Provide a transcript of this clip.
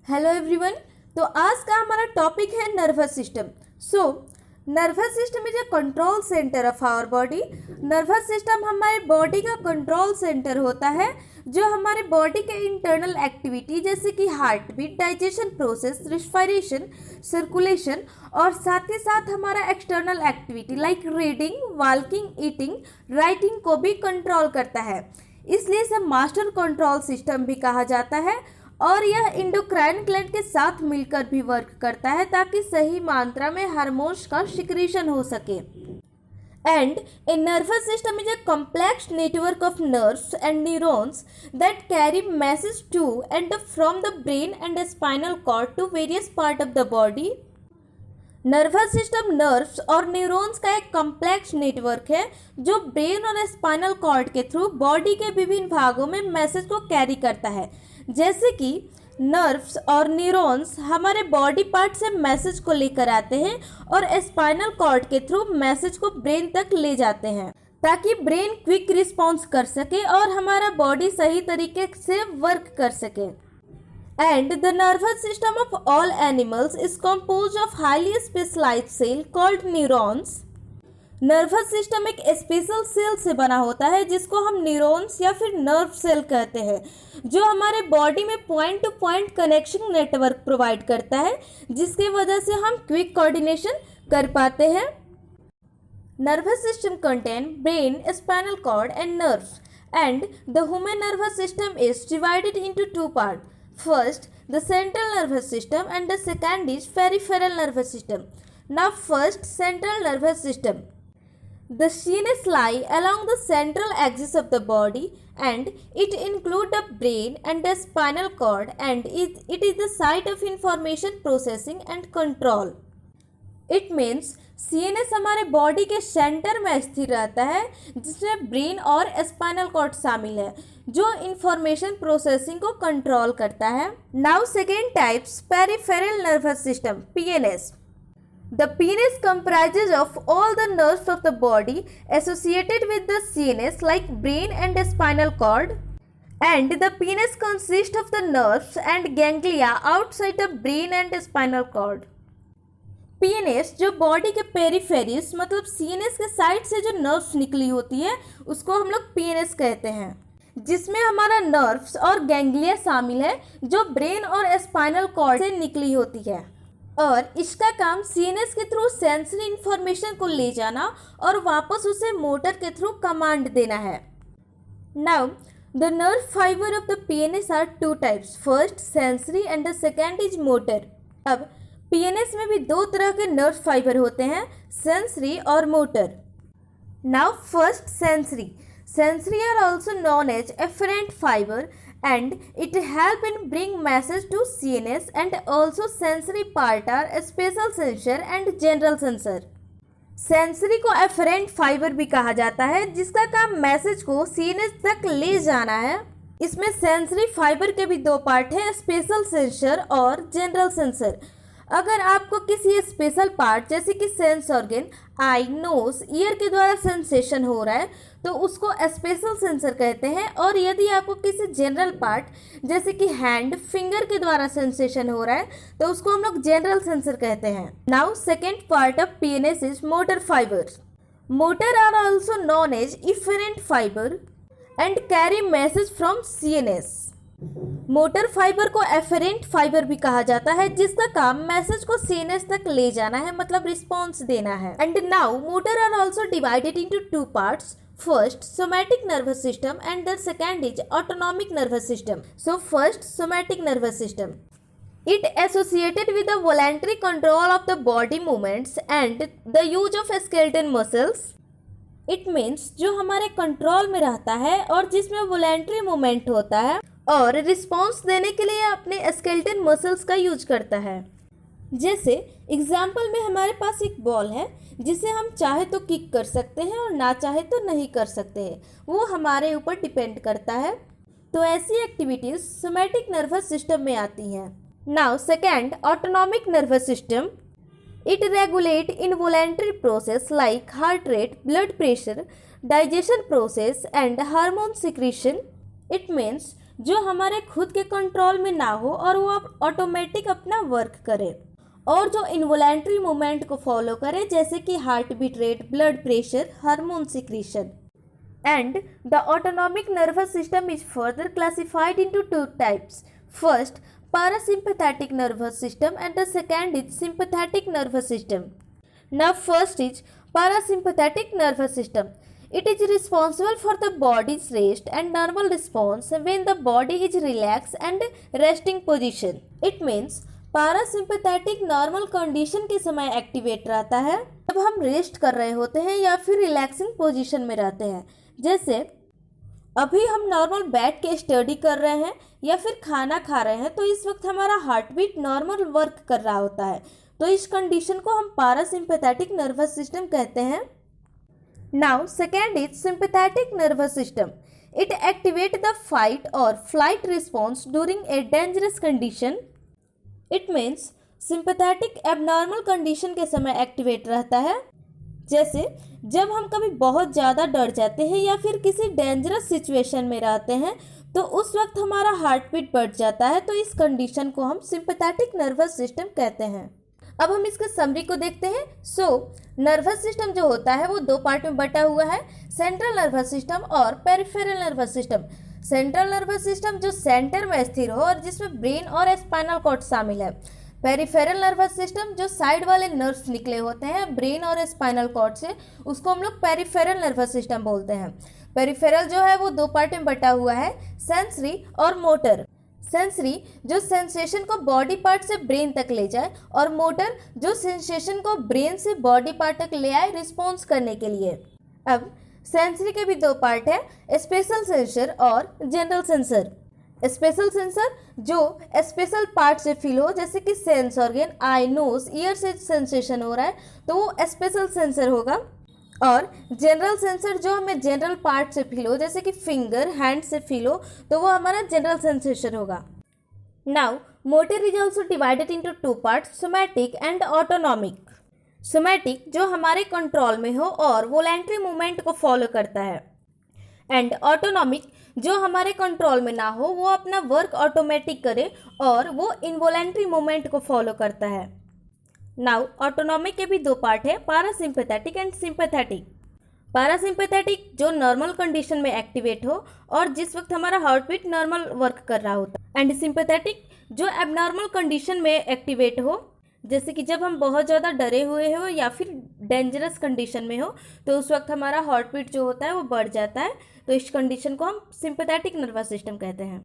Hello everyone. तो आज का हमारा टॉपिक है nervous system. Nervous system is a control centre of our body. Nervous system हमारे बॉडी का कंट्रोल सेंटर होता है जो हमारे बॉडी के इंटरनल एक्टिविटी जैसे कि heartbeat, digestion process, respiration, circulation और साथ ही साथ हमारा external activity like reading, walking, eating, writing को भी कंट्रोल करता है। इसलिए इसे मास्टर कंट्रोल सिस्टम भी कहा जाता है और यह एंडोक्राइन ग्लैंड के साथ मिलकर भी वर्क करता है ताकि सही मात्रा में हार्मोन्स का सिक्रीशन हो सके। And a nervous system is a complex network of nerves and neurons that carry messages to and from the brain and the spinal cord to various parts of the body. Nervous system nerves और neurons का एक complex network है जो brain और spinal cord के through body के विभिन्न भागों में मैसेज को कैरी करता है। जैसे कि नर्व्स और न्यूरॉन्स हमारे बॉडी पार्ट से मैसेज को लेकर आते हैं और स्पाइनल कॉर्ड के थ्रू मैसेज को ब्रेन तक ले जाते हैं ताकि ब्रेन क्विक रिस्पॉन्स कर सके और हमारा बॉडी सही तरीके से वर्क कर सके। And the nervous system of all animals is composed of highly specialized cell called neurons. Nervous system एक स्पेशल सेल से बना होता है जिसको हम न्यूरॉन्स या फिर नर्व सेल कहते हैं, जो हमारे बॉडी में point two point connection network provide करता है जिसकी वजह से हम क्विक कोऑर्डिनेशन कर पाते हैं। Nervous system contain brain, spinal cord and nerves and the human nervous system is divided into two part. First, the central nervous system and the second is peripheral nervous system. Now first, central nervous system. The CNS lie along the central axis of the body and it includes the brain and the spinal cord and it is the site of information processing and control. It means CNS हमारे body के centre में स्थिर रहता है जिसमें brain और spinal cord शामिल है जो इंफॉर्मेशन प्रोसेसिंग को कंट्रोल करता है। Now second types peripheral nervous system PNS. The PNS comprises of all the nerves of the body associated with the CNS like brain and spinal cord, and the PNS consists of the nerves and ganglia outside the brain and spinal cord. PNS जो body के peripheries मतलब CNS के side से जो nerves निकली होती है उसको हम लोग PNS कहते हैं, जिसमें हमारा नर्व्स और गैंग्लिया शामिल है जो ब्रेन और स्पाइनल कॉर्ड से निकली होती है और इसका काम CNS के थ्रू सेंसरी इंफॉर्मेशन को ले जाना और वापस उसे मोटर के थ्रू कमांड देना है। Now the nerve fibre of the PNS are two types, first sensory and the second is motor. अब PNS में भी दो तरह के नर्व फाइबर होते हैं, सेंसरी और motor. Now first sensory. Sensory are also known as efferent fiber and it help in bring message to CNS and also sensory part are special sensor and general sensor. Sensory को efferent fibre भी कहा जाता है जिसका काम message को CNS तक ले जाना है। इसमें सेंसरी फाइबर के भी दो पार्ट है, स्पेशल सेंसर और जनरल सेंसर। अगर आपको किसी स्पेशल पार्ट जैसे कि सेंस ऑर्गन, आई, नोज, ईयर के द्वारा सेंसेशन हो रहा है तो उसको स्पेशल सेंसर कहते हैं और यदि आपको किसी जनरल पार्ट जैसे कि हैंड, फिंगर के द्वारा सेंसेशन हो रहा है तो उसको हम लोग जनरल सेंसर कहते हैं। Now second part of PNS is motor fibres. Motor are also known as efferent fibre and carry message from CNS. Motor fibre को एफरेंट फाइबर भी कहा जाता है जिसका काम मैसेज को CNS तक ले जाना है मतलब रिस्पॉन्स देना है। And now motor are also divided into two parts, first somatic nervous system and the second is autonomic nervous system. So first somatic nervous system. It associated with the voluntary control of the body movements and the use of skeletal muscles. It means जो हमारे control में रहता है और जिसमें voluntary movement होता है और रिस्पॉन्स देने के लिए अपने स्केलेटन मसल्स का यूज करता है। जैसे एग्जाम्पल में हमारे पास एक बॉल है जिसे हम चाहे तो किक कर सकते हैं और ना चाहे तो नहीं कर सकते हैं, वो हमारे ऊपर डिपेंड करता है। तो ऐसी एक्टिविटीज सोमैटिक नर्वस सिस्टम में आती हैं। Now second autonomic nervous system. It regulate involuntary process like heart rate, blood pressure, digestion process and hormone secretion. It means जो हमारे खुद के कंट्रोल में ना हो और वो ऑटोमेटिक अपना वर्क करे, और जो इनवॉलेंट्री मूवमेंट को फॉलो करे, जैसे कि heartbeat rate, blood pressure, hormone secretion. And the autonomic nervous system is further classified into two types. First, parasympathetic nervous system, and the second is sympathetic nervous system. Now first is parasympathetic nervous system. It is responsible for the body's rest and normal response when the body is relaxed and resting position. It means parasympathetic normal condition के समय activate रहता है जब हम rest कर रहे होते हैं या फिर रिलैक्सिंग पोजीशन में रहते हैं। जैसे अभी हम नॉर्मल बैठ के स्टडी कर रहे हैं या फिर खाना खा रहे हैं, तो इस वक्त हमारा हार्ट बीट नॉर्मल वर्क कर रहा होता है, तो इस कंडीशन को हम पारासिम्पैथेटिक नर्वस सिस्टम कहते हैं। Now second is sympathetic nervous system. It activate the fight और flight response during a dangerous condition. It means sympathetic abnormal condition के समय एक्टिवेट रहता है, जैसे जब हम कभी बहुत ज़्यादा डर जाते हैं या फिर किसी डेंजरस सिचुएशन में रहते हैं, तो उस वक्त हमारा हार्ट बीट बढ़ जाता है, तो इस कंडीशन को हम सिंपैथेटिक नर्वस सिस्टम कहते हैं। अब हम इसके समरी को देखते हैं। नर्वस सिस्टम जो होता है वो दो पार्ट में बटा हुआ है, सेंट्रल नर्वस सिस्टम और peripheral nervous system. Central nervous system जो सेंटर में स्थिर हो और जिसमें ब्रेन और स्पाइनल कॉर्ड शामिल है। पेरिफेरल नर्वस सिस्टम जो साइड वाले नर्व्स निकले होते हैं ब्रेन और स्पाइनल कॉर्ड से, उसको हम लोग पेरिफेरल नर्वस सिस्टम बोलते हैं। पेरिफेरल जो है वो दो पार्ट में बटा हुआ है, सेंसरी और मोटर। सेंसरी जो सेंसेशन को बॉडी पार्ट से ब्रेन तक ले जाए, और मोटर जो सेंसेशन को ब्रेन से बॉडी पार्ट तक ले आए रिस्पॉन्स करने के लिए। अब सेंसरी के भी दो पार्ट है, स्पेशल सेंसर और जनरल सेंसर। स्पेशल सेंसर जो स्पेशल पार्ट से फील हो, जैसे कि सेंस ऑर्गन, आई, नोज, ईयर से सेंसेशन हो रहा है, तो वो स्पेशल सेंसर होगा। और जनरल सेंसर जो हमें जनरल पार्ट से फील हो, जैसे कि फिंगर, हैंड से फील हो, तो वो हमारा जनरल सेंसेशन होगा। Now motor is also divided into two part, somatic and autonomic. Somatic जो हमारे कंट्रोल में हो और वोलेंट्री मूवमेंट को फॉलो करता है, एंड ऑटोनॉमिक जो हमारे कंट्रोल में ना हो, वो अपना वर्क ऑटोमेटिक करे और वो इनवॉलेंट्री मूवमेंट को फॉलो करता है। नाउ ऑटोनॉमिक के भी दो पार्ट है, पारासिम्पैथेटिक एंड सिंपैथेटिक। पारासिम्पैथेटिक जो नॉर्मल कंडीशन में एक्टिवेट हो और जिस वक्त हमारा हार्ट बीट नॉर्मल वर्क कर रहा होता है, एंड सिंपैथेटिक जो एबनॉर्मल कंडीशन में एक्टिवेट हो, जैसे कि जब हम बहुत ज़्यादा डरे हुए हो या फिर डेंजरस कंडीशन में हो, तो उस वक्त हमारा हार्ट बीट जो होता है वो बढ़ जाता है, तो इस कंडीशन को हम सिंपैथेटिक नर्वस सिस्टम कहते हैं।